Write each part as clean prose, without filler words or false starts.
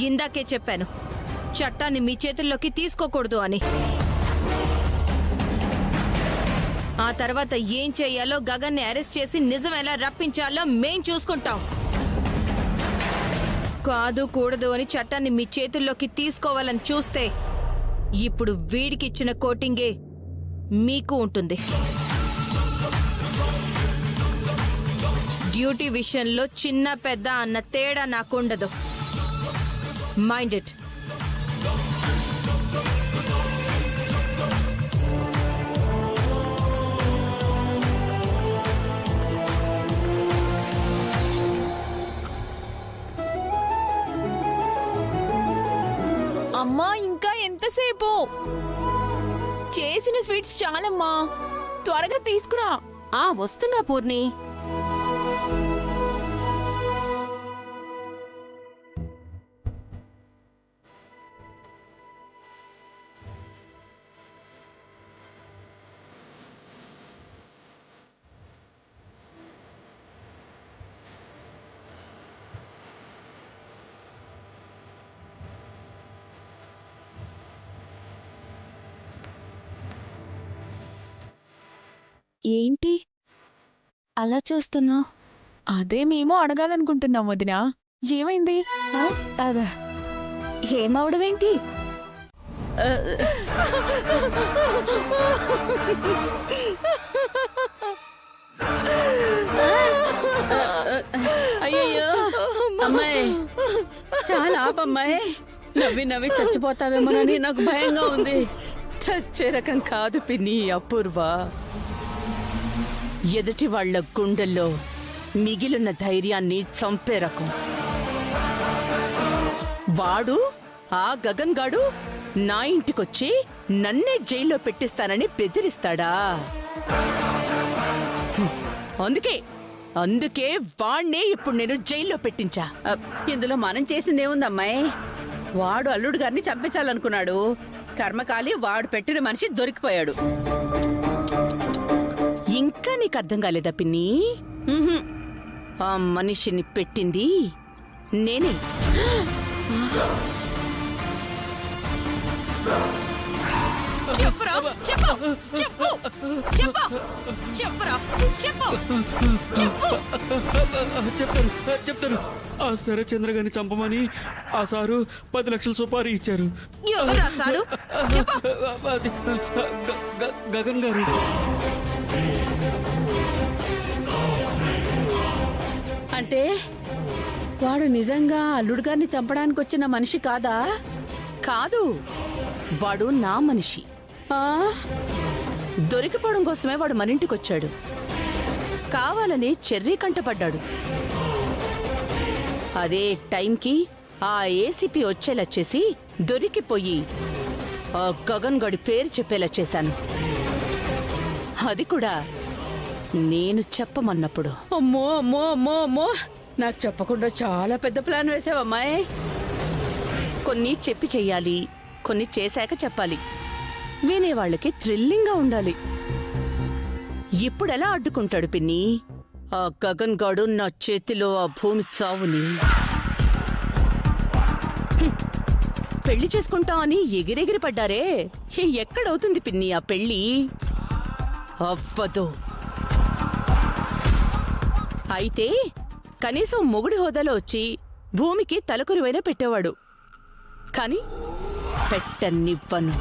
ఇందాకే చెప్పాను, చట్టాన్ని మీ చేతుల్లోకి తీసుకోకూడదు అని. ఆ తర్వాత ఏం చెయ్యాలో, గగన్ని అరెస్ట్ చేసి నిజం ఎలా రప్పించాలో మేం చూసుకుంటాం. కాదు కూడదు అని చట్టాన్ని మీ చేతుల్లోకి తీసుకోవాలని చూస్తే ఇప్పుడు వీడికిచ్చిన కోటింగే మీకు ఉంటుంది. డ్యూటీ విషయంలో చిన్న పెద్ద అన్న తేడా నాకుండదు. Mind it. అమ్మా ఇంకా ఎంతసేపు? చేసిన స్వీట్స్ చాలమ్మా, త్వరగా తీసుకురా. వస్తున్నా పూర్ణి. ఏంటి అలా చూస్తున్నావు? అదే మేము అడగాలనుకుంటున్నాం వదినా. ఏమైంది? ఏమవడమేంటి? అయ్యయ్యో అమ్మాయి, చాలా ఆపమ్మాయి. నవ్వి నవ్వి చచ్చిపోతావేమోనని నాకు భయంగా ఉంది. చచ్చే రకం కాదు పిన్ని అపూర్వ. ఎదుటి వాళ్ల గుండెల్లో మిగిలిన ధైర్యాన్ని చంపే రకం. వాడు ఆ గగన్ గాడు నా ఇంటికొచ్చి నన్నే జైల్లో పెట్టిస్తానని బెదిరిస్తాడా? అందుకే వాణ్ణే ఇప్పుడు నేను జైల్లో పెట్టించా. ఇందులో మనం చేసిందేముందమ్మాయి? వాడు అల్లుడు గారిని చంపించాలనుకున్నాడు. కర్మకాలి వాడు పెట్టిన మనిషి దొరికిపోయాడు. ఇంకా నీకు అర్థం కాలేదా పిన్ని? ఆ మనిషిని పెట్టింది నేనే. చెప్పురా, చెప్పు, చెప్పు, చెప్పు, చెప్పురా, చెప్పు, చెప్పు. చెప్తాను. ఆ శరత్చంద్ర గారిని చంపమని ఆ సారు 10 లక్షల సుపారీ ఇచ్చారు. ఎవరా సారు? చెప్పు. అది గగన్ గారు. అంటే వాడు నిజంగా అల్లుడు గారిని చంపడానికి వచ్చిన మనిషి కాదా? కాదు, వాడు నా మనిషి. ఆ? దొరికిపోవడం కోసమే వాడు మనింటికొచ్చాడు. కావాలని చెర్రీ కంటపడ్డాడు. అదే టైంకి ఆ ఏసీపీ వచ్చేలా చేసి దొరికిపోయి ఆ గగన్ గడి పేరు చెప్పేలా చేశాను. అది కూడా నేను చెప్పమన్నప్పుడు. అమ్మో అమ్మో అమ్మో అమ్మో, నాకు చెప్పకుండా చాలా పెద్ద ప్లాన్ వేసావమ్మాయి. కొన్ని చెప్పి చెయ్యాలి, కొన్ని చేశాక చెప్పాలి. వినేవాళ్ళకి థ్రిల్లింగ్గా ఉండాలి. ఇప్పుడెలా అడ్డుకుంటాడు పిన్ని ఆ గగన్ గాడు నా చేతిలో ఆ భూమి చావుని? పెళ్లి చేసుకుంటా అని ఎగిరెగిరి పడ్డారే, ఎక్కడవుతుంది పిన్ని ఆ పెళ్లి? అవ్వదు. అయితే కనీసం మొగుడి హోదాలో వచ్చి భూమికి తలకొరివైనా పెట్టేవాడు. కాని పెట్టనివ్వను.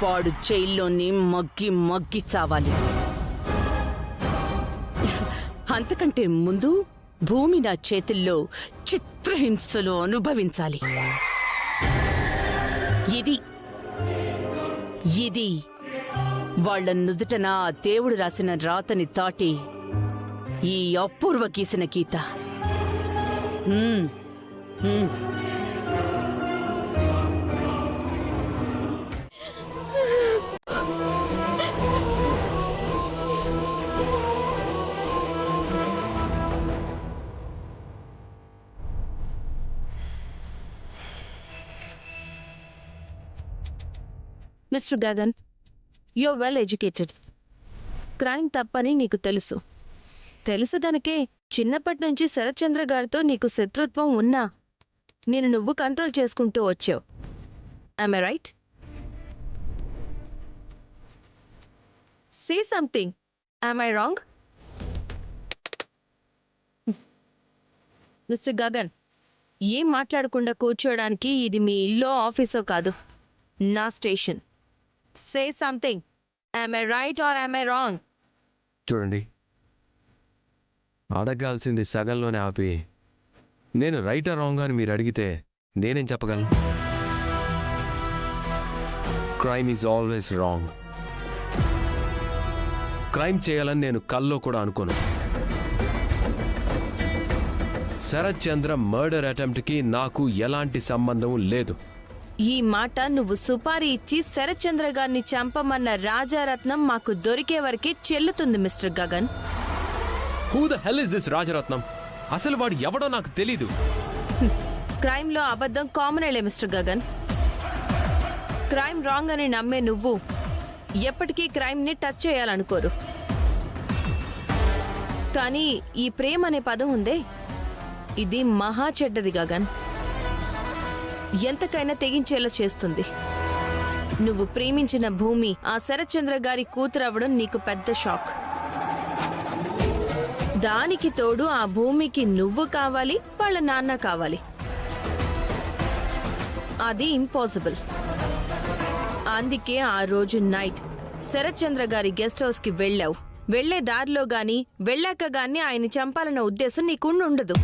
వాడు జైల్లోని మగ్గి మగ్గి చావాలి. అంతకంటే ముందు భూమి నా చేతుల్లో చిత్రహింసలు అనుభవించాలి. ఇది వాళ్ల నుదుటన ఆ దేవుడు రాసిన రాతని దాటి ఈ అపూర్వ గీసిన గీత. Mister Gagan, you are well educated. Crime తప్పని నీకు తెలుసు. తెలుసు గనకే చిన్నప్పటి నుంచి శరత్చంద్ర గారితో నీకు శత్రుత్వం ఉన్నా నువ్వు కంట్రోల్ చేసుకుంటూ వచ్చావు. Am I right? Say something. Am I wrong? Mister Gagan, ఏం మాట్లాడకుండా కూర్చోడానికి ఇది మీ ఇల్లో ఆఫీసో కాదు, నా station. Say something. Am I right or am I wrong? చూడండి, అడగాల్సింది సగంలోనే ఆపి నేను రైటా రాంగ్ అని మీరు అడిగితే నేనేం చెప్పగలను? Crime is always wrong. Crime చేయాలని నేను కల్లో కూడా అనుకోను. శరత్ చంద్ర మర్డర్ అటెంప్ట్కి నాకు ఎలాంటి సంబంధం లేదు. ఈ మాట నువ్వు సుపారీ ఇచ్చి శరత్చంద్ర గారిని చంపమన్న రాజారత్నం మాకు దొరికే వరకే చెల్లుతుంది mister Gagan. Who the hell is this Rajaratnam? అసలు వాడు ఎవడో నాకు తెలీదు. క్రైమ్ లో అబద్ధం కామనేలే మిస్టర్ గగన్. క్రైమ్ రాంగ్ అని నమ్మే నువ్వు ఎప్పటికీ క్రైమ్ ని టచ్ చేయాలనుకోరు. కానీ ఈ ప్రేమ అనే పదం ఉందే, ఇది మహా చెడ్డది గగన్. ఎంతకైనా తెగించేలా చేస్తుంది. నువ్వు ప్రేమించిన భూమి ఆ శరత్చంద్ర గారి కూతురవ్వడం నీకు పెద్ద షాక్. దానికి తోడు ఆ భూమికి నువ్వు కావాలి, వాళ్ళ నాన్న కావాలి. అది ఇంపాసిబుల్. అందుకే ఆ రోజు నైట్ శరత్చంద్ర గారి గెస్ట్ హౌస్ కి వెళ్ళావు. వెళ్లే దారిలో గాని వెళ్ళాక గాని ఆయన చంపాలన్న ఉద్దేశం నీకుండదు.